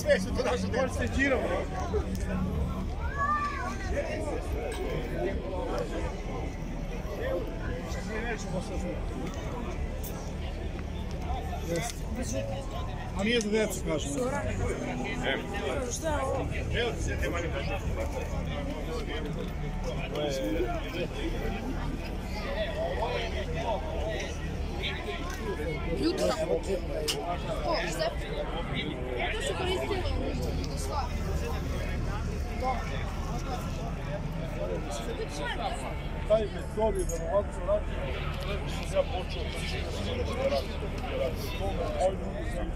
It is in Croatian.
Sve su to naše djeca. A nije za djecu, kažem. Šta je ovo? Evo ti se te manje kažem. Ljutka. O, štep. To se koristilo u slavi. Taj metod je verovatno radio, što sam ja počeo da radim. Ovaj drugi sam